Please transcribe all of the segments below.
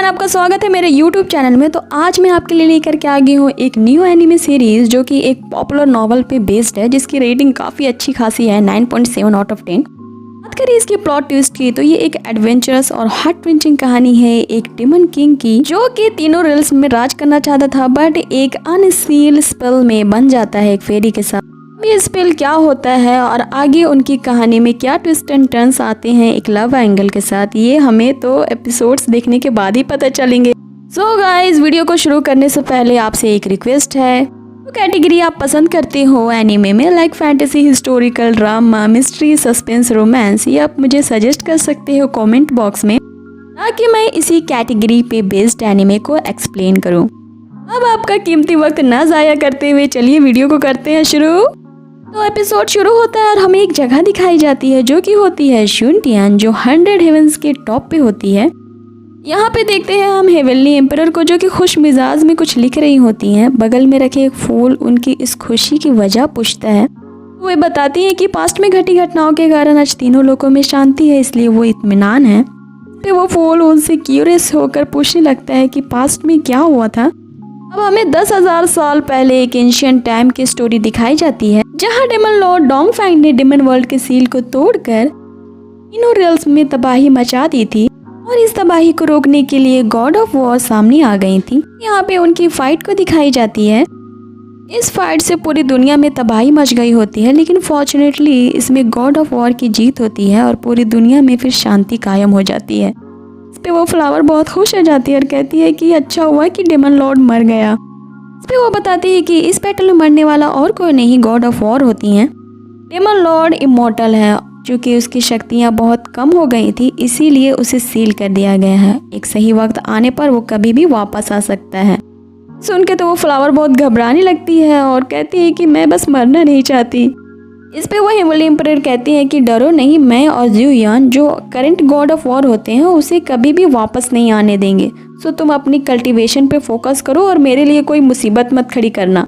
Everyone, आपका स्वागत है मेरे यूट्यूब चैनल में। तो आज मैं आपके लिए लेकर के आ गई हूँ एक न्यू एनिमे सीरीज जो कि एक पॉपुलर नॉवल पे बेस्ड है, जिसकी रेटिंग काफ़ी अच्छी खासी है, 9.7 आउट ऑफ 10। बात करें इसकी प्लॉट ट्विस्ट की तो ये एक एडवेंचरस और हार्ट ट्विंचिंग कहानी है एक डेमन किंग की, जो कि तीनों रिल्स में राज करना चाहता था, बट एक अनसील स्पेल में बन जाता है एक फेरी के साथ। ये स्पेल क्या होता है और आगे उनकी कहानी में क्या ट्विस्ट एंड टर्न्स आते हैं एक लव एंगल के साथ, ये हमें तो एपिसोड्स देखने के बाद ही पता चलेंगे। सो गाइस, वीडियो को शुरू करने से पहले आपसे एक रिक्वेस्ट है, तो कैटेगरी आप पसंद करते हो एनिमे में, like fantasy, historical, drama, mystery, suspense, romance, ये आप मुझे सजेस्ट कर सकते हो कमेंट बॉक्स में, ताकि मैं इसी कैटेगरी पे बेस्ड एनिमे को एक्सप्लेन करूं। अब आपका कीमती वक्त ना ज़ाया करते हुए चलिए वीडियो को करते हैं शुरू। तो एपिसोड शुरू होता है और हमें एक जगह दिखाई जाती है जो कि होती है शुनटियान, जो 100 हेवंस के टॉप पे होती है। यहाँ पे देखते हैं हम हेवनली एम्परर को, जो कि खुश मिजाज में कुछ लिख रही होती हैं। बगल में रखे एक फूल उनकी इस खुशी की वजह पूछता है। वो बताती हैं कि पास्ट में घटी घटनाओं के कारण आज तीनों लोगों में शांति है, इसलिए वो इत्मीनान है। फिर वो फूल उनसे क्यूरियस होकर पूछने लगता है कि पास्ट में क्या हुआ था। अब हमें 10,000 साल पहले एक एंशिएंट टाइम की स्टोरी दिखाई जाती है, जहां डेमन लॉर्ड डोंगफेंग ने डेमन वर्ल्ड के सील को तोड़कर तीनों रिल्स में तबाही मचा दी थी, और इस तबाही को रोकने के लिए गॉड ऑफ वॉर सामने आ गई थी। यहाँ पे उनकी फाइट को दिखाई जाती है। इस फाइट से पूरी दुनिया में तबाही मच गई होती है, लेकिन फॉर्चुनेटली इसमें गॉड ऑफ वॉर की जीत होती है और पूरी दुनिया में फिर शांति कायम हो जाती है। इस पे वो फ्लावर बहुत खुश हो जाती है और कहती है कि अच्छा हुआ कि डेमन लॉर्ड मर गया। इस पे वो बताती है कि इस बैटल में मरने वाला और कोई नहीं, गॉड ऑफ वॉर होती हैं। डेमन लॉर्ड इमॉर्टल है, क्योंकि उसकी शक्तियाँ बहुत कम हो गई थी, इसीलिए उसे सील कर दिया गया है। एक सही वक्त आने पर वो कभी भी वापस आ सकता है। सुन के तो वो फ्लावर बहुत घबराने लगती है और कहती है कि मैं बस मरना नहीं चाहती। इस पे वो हेवनली एम्परर कहती है कि डरो नहीं, मैं और ज़ुयान, जो करंट गॉड ऑफ वॉर होते हैं, उसे कभी भी वापस नहीं आने देंगे। सो तुम अपनी कल्टीवेशन पे फोकस करो और मेरे लिए कोई मुसीबत मत खड़ी करना।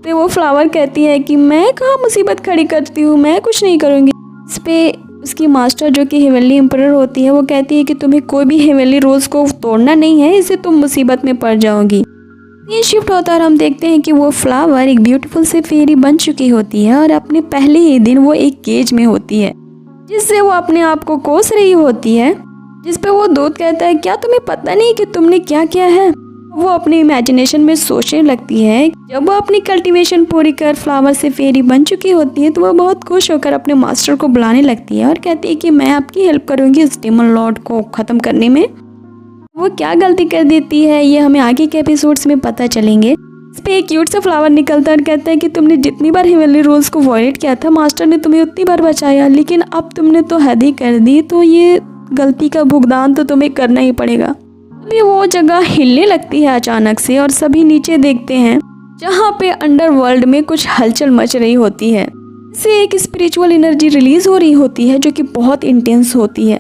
तो वो फ्लावर कहती है कि मैं कहाँ मुसीबत खड़ी करती हूँ, मैं कुछ नहीं करूँगी। इस पे उसकी मास्टर, जो कि हेवनली एम्परर होती है, वो कहती है कि तुम्हें कोई भी हेवनली रूल्स को तोड़ना नहीं है, इससे तुम मुसीबत में पड़ जाओगी। ये शिफ्ट होता है और हम देखते हैं कि वो फ्लावर एक ब्यूटीफुल से फेरी बन चुकी होती है और अपने पहले ही दिन वो एक केज में होती है, जिससे वो अपने आप को कोस रही होती है। जिस पे वो दूत कहता है क्या तुम्हें पता नहीं कि तुमने क्या किया है। वो अपनी इमेजिनेशन में सोचने लगती है। जब वो अपनी कल्टीवेशन पूरी कर फ्लावर से फेरी बन चुकी होती है, तो वो बहुत खुश होकर अपने मास्टर को बुलाने लगती है और कहती है कि मैं आपकी हेल्प करूँगी इस डेमन लॉर्ड को ख़त्म करने में। वो क्या गलती कर देती है ये हमें आगे के एपिसोड्स में पता चलेंगे। इस पे एक क्यूट सा फ्लावर निकलता है और कहता है कि तुमने जितनी बार हेवनली रूल्स को वॉयलेट किया था, मास्टर ने तुम्हें उतनी बार बचाया, लेकिन अब तुमने तो हद ही कर दी, तो ये गलती का भुगतान तो तुम्हें करना ही पड़ेगा। अभी वो जगह हिलने लगती है अचानक से और सभी नीचे देखते हैं, जहाँ पे अंडरवर्ल्ड में कुछ हलचल मच रही होती है। इससे एक स्पिरिचुअल एनर्जी रिलीज हो रही होती है, जो कि बहुत इंटेंस होती है।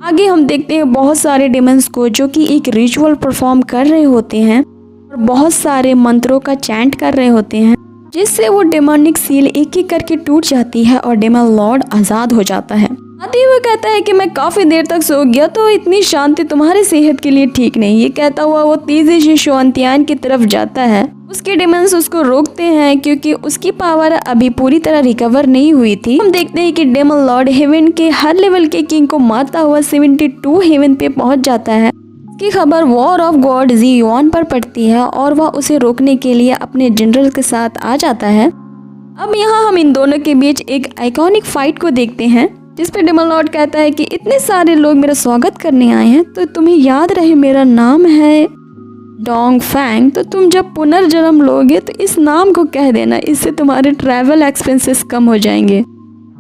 आगे हम देखते हैं बहुत सारे डेमन्स को, जो कि एक रिचुअल परफॉर्म कर रहे होते हैं और बहुत सारे मंत्रों का चैंट कर रहे होते हैं, जिससे वो डेमोनिक सील एक एक करके टूट जाती है और डेमन लॉर्ड आज़ाद हो जाता है। आते हुए कहता है कि मैं काफ़ी देर तक सो गया, तो इतनी शांति तुम्हारी सेहत के लिए ठीक नहीं। ये कहता हुआ वो तेजी से शुनटियान की तरफ जाता है। उसके डेमन्स उसको रोकते हैं क्योंकि उसकी पावर अभी पूरी तरह रिकवर नहीं हुई थी। हम देखते हैं कि डेमन लॉर्ड हेवन के हर लेवल के किंग को मारता हुआ 72 हेवन पे पहुंच जाता है। इसकी खबर वॉर ऑफ गॉड ज़ुयान पर पड़ती है और वह उसे रोकने के लिए अपने जनरल के साथ आ जाता है। अब यहाँ हम इन दोनों के बीच एक आइकॉनिक फाइट को देखते हैं, जिस पे डेमन लॉर्ड कहता है कि इतने सारे लोग मेरा स्वागत करने आए हैं, तो तुम्हें याद रहे मेरा नाम है डोंगफेंग, तो तुम जब पुनर्जन्म लोगे तो इस नाम को कह देना, इससे तुम्हारे ट्रैवल एक्सपेंसेस कम हो जाएंगे।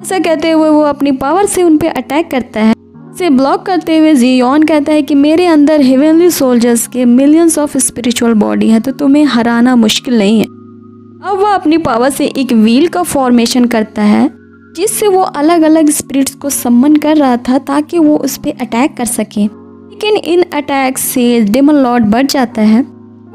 ऐसा कहते हुए वो अपनी पावर से उन पे अटैक करता है। इसे ब्लॉक करते हुए ज़ुयान कहता है कि मेरे अंदर हेवनली सोल्जर्स के मिलियंस ऑफ स्पिरिचुअल बॉडी है, तो तुम्हें हराना मुश्किल नहीं है। अब वह अपनी पावर से एक व्हील का फॉर्मेशन करता है, जिससे वो अलग अलग स्पिरिट्स को सम्मन कर रहा था ताकि वो उस पर अटैक कर सके। लेकिन इन अटैक से डेमन लॉर्ड बढ़ जाता है।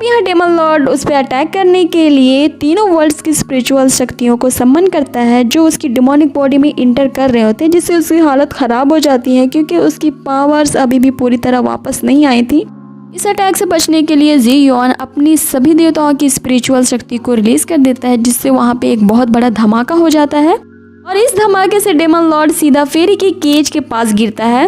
यहाँ डेमन लॉर्ड उस पर अटैक करने के लिए तीनों वर्ल्ड्स की स्पिरिचुअल शक्तियों को सम्मन करता है, जो उसकी डिमोनिक बॉडी में इंटर कर रहे होते हैं, जिससे उसकी हालत ख़राब हो जाती है क्योंकि उसकी पावर्स अभी भी पूरी तरह वापस नहीं आई थी। इस अटैक से बचने के लिए जी युआन अपनी सभी देवताओं की स्पिरिचुअल शक्ति को रिलीज कर देता है, जिससे वहाँ पे एक बहुत बड़ा धमाका हो जाता है और इस धमाके से डेमन लॉर्ड सीधा फेरी की केज के पास गिरता है।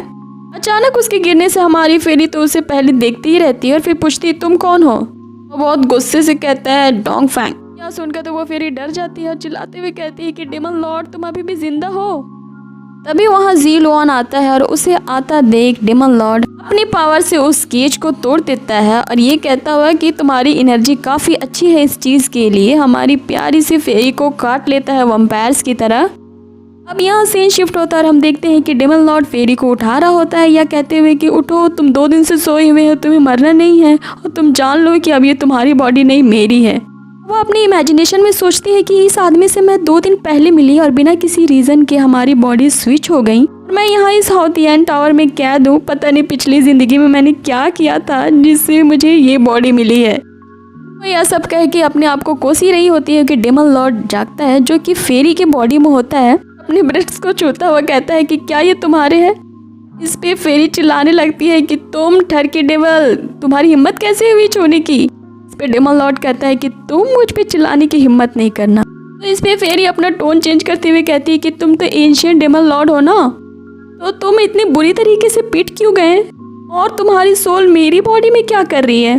अचानक उसके गिरने से हमारी फेरी तो उसे पहले देखती ही रहती है और फिर पूछती है तुम कौन हो। वो बहुत गुस्से से कहता है डोंग फैंग। यह सुनकर तो वो फेरी डर जाती है और चिल्लाते हुए कहती है कि डेमन लॉर्ड तुम अभी भी जिंदा हो। तभी वहाँ जी युआन आता है और उसे आता देख डेमन लॉर्ड अपनी पावर से उस केज को तोड़ देता है और ये कहता हुआ कि तुम्हारी एनर्जी काफ़ी अच्छी है इस चीज़ के लिए, हमारी प्यारी सी फेरी को काट लेता है वम्पायर्स की तरह। अब यहाँ सीन शिफ्ट होता है और हम देखते हैं कि डेमन लॉर्ड फेरी को उठा रहा होता है या कहते हुए कि उठो, तुम 2 दिन से सोए हुए हो, तुम्हें मरना नहीं है और तुम जान लो कि अब ये तुम्हारी बॉडी नहीं मेरी है। वो अपनी इमेजिनेशन में सोचती है कि इस आदमी से मैं 2 दिन पहले मिली और बिना किसी रीज़न के हमारी बॉडी स्विच हो गई और मैं यहाँ इस हाउतियन टावर में कैद हूँ। पता नहीं पिछली ज़िंदगी में मैंने क्या किया था जिससे मुझे ये बॉडी मिली है। वो यह सब कह के अपने आप को कोस ही रही होती है कि डेमन लॉर्ड जागता है जो कि फेरी की बॉडी में होता है। अपने ब्रेस्ट्स को छूता हुआ कहता है कि क्या ये तुम्हारे हैं। इस पे फेरी चिल्लाने लगती है कि तुम ठरकी डेवल, तुम्हारी हिम्मत कैसे हुई छूने की। इस पे डेमन लॉर्ड कहता है कि तुम मुझ पे चिल्लाने की हिम्मत नहीं करना। तो इस पे फेरी अपना टोन चेंज करते हुए कहती है कि तुम तो एंशिएंट डेमन लॉर्ड हो ना, तो तुम इतनी बुरी तरीके से पिट क्यों गए और तुम्हारी सोल मेरी बॉडी में क्या कर रही है।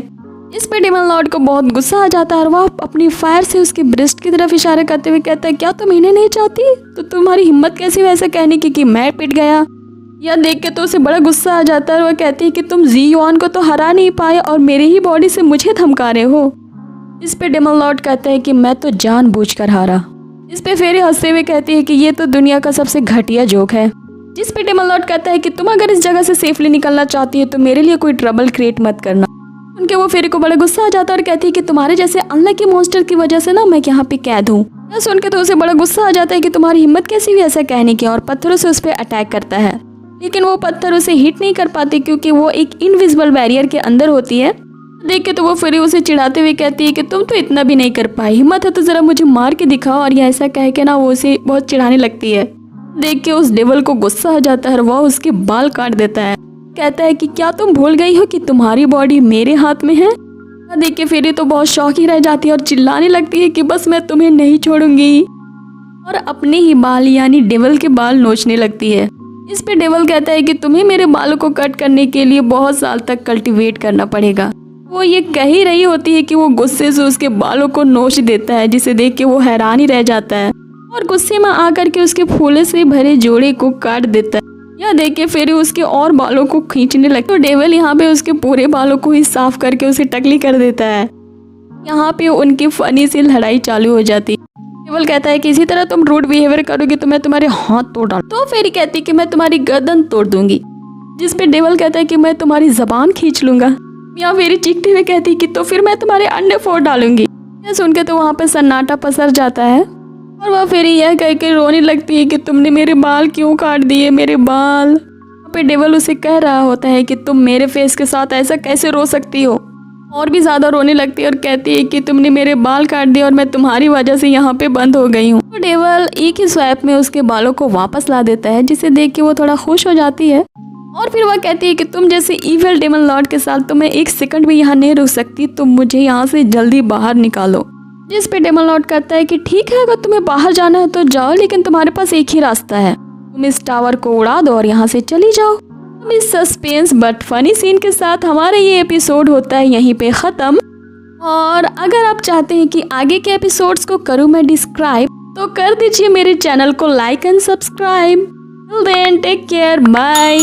इस पे डेमन लॉर्ड को बहुत गुस्सा आ जाता है और वह अपनी फायर से उसके ब्रेस्ट की तरफ इशारा करते हुए कहता है क्या तुम इन्हें नहीं चाहती, तो तुम्हारी हिम्मत कैसी वैसा कहने की कि मैं पिट गया। यह देख के तो उसे बड़ा गुस्सा आ जाता है और वह कहती है कि तुम जी युआन को तो हरा नहीं पाए और मेरे ही बॉडी से मुझे धमका रहे हो। इस पे डेमन लॉर्ड कहता है कि मैं तो जानबूझकर हारा। इस पे फेरी हंसते हुए कहती है कि ये तो दुनिया का सबसे घटिया जोक है। जिस पे डेमन लॉर्ड कहता है कि तुम अगर इस जगह से सेफली निकलना चाहती हो तो मेरे लिए कोई ट्रबल क्रिएट मत करना। उनके वो फेरी को बड़ा गुस्सा आ जाता है और कहती है कि तुम्हारे जैसे अनलकी मॉन्स्टर की वजह से ना मैं यहाँ पे कैद हूँ। यह सुन के तो उसे बड़ा गुस्सा आ जाता है कि तुम्हारी हिम्मत कैसी भी ऐसा कहने की, और पत्थरों से उस पर अटैक करता है। लेकिन वो पत्थर उसे हिट नहीं कर पाते क्योंकि वो एक इनविजिबल बैरियर के अंदर होती है। देख के तो वो फेरी उसे चिढ़ाते हुए कहती है कि तुम तो इतना भी नहीं कर पाई, हिम्मत है तो जरा मुझे मार के दिखाओ। और यह ऐसा कह के ना वो उसे बहुत चिढ़ाने लगती है। देख के उस डेवल को गुस्सा आ जाता है और वह उसके बाल काट देता है। कहता है कि क्या तुम भूल गई हो कि तुम्हारी बॉडी मेरे हाथ में है। देख के फेरी तो बहुत शौक ही रह जाती है और चिल्लाने लगती है कि बस मैं तुम्हें नहीं छोड़ूंगी, और अपने ही बाल यानी डेवल के बाल नोचने लगती है। इस पे डेवल कहता है कि तुम्हें मेरे बालों को कट करने के लिए बहुत साल तक कल्टीवेट करना पड़ेगा। वो ये कह ही रही होती है कि वो गुस्से से उसके बालों को नोच देता है, जिसे देख के वो हैरान ही रह जाता है और गुस्से में आकर के उसके फूले से भरे जोड़े को काट देता है। यह देख के फिर उसके और बालों को खींचने लगता है। तो डेवल यहाँ पे उसके पूरे बालों को ही साफ करके उसे टकली कर देता है। यहाँ पे उनकी फनी सी लड़ाई चालू हो जाती है। डेवल कहता है कि इसी तरह तुम रूड बिहेवियर करोगे तो मैं तुम्हारे हाथ तोड़ डालूं। तो फेरी कहती है कि मैं तुम्हारी गर्दन तोड़ दूंगी। जिस पे डेवल कहता है कि मैं तुम्हारी जबान खींच लूंगा। यहाँ फेरी चीखते हुए कहती है कि तो फिर मैं तुम्हारे अंडे फोड़ डालूंगी। यह सुन के तो वहाँ पे सन्नाटा पसर जाता है और वह फेरी यह कह के रोने लगती है कि तुमने मेरे बाल क्यों काट दिए, मेरे बाल। यहाँ पे डेवल उसे कह रहा होता है कि तुम मेरे फेस के साथ ऐसा कैसे रो सकती हो। और भी ज्यादा रोने लगती है और कहती है कि तुमने मेरे बाल काट दिए और मैं तुम्हारी वजह से यहाँ पे बंद हो गई हूँ। तो डेवल एक ही स्वैप में उसके बालों को वापस ला देता है, जिसे देख के वो थोड़ा खुश हो जाती है। और फिर वह कहती है कि तुम जैसे इविल डेमन लॉर्ड के साथ तो मैं 1 सेकंड भी यहाँ नहीं रुक सकती, तुम मुझे यहाँ से जल्दी बाहर निकालो। जिस पे डेमन लॉर्ड कहता है कि ठीक है, अगर तुम्हें बाहर जाना है तो जाओ, लेकिन तुम्हारे पास एक ही रास्ता है, तुम इस टावर को उड़ा दो और यहाँ से चली जाओ। अब इस सस्पेंस बट फनी सीन के साथ हमारा ये एपिसोड होता है यहीं पे ख़त्म। और अगर आप चाहते हैं कि आगे के एपिसोड्स को करूँ मैं डिस्क्राइब, तो कर दीजिए मेरे चैनल को like and subscribe. Till then take care, bye.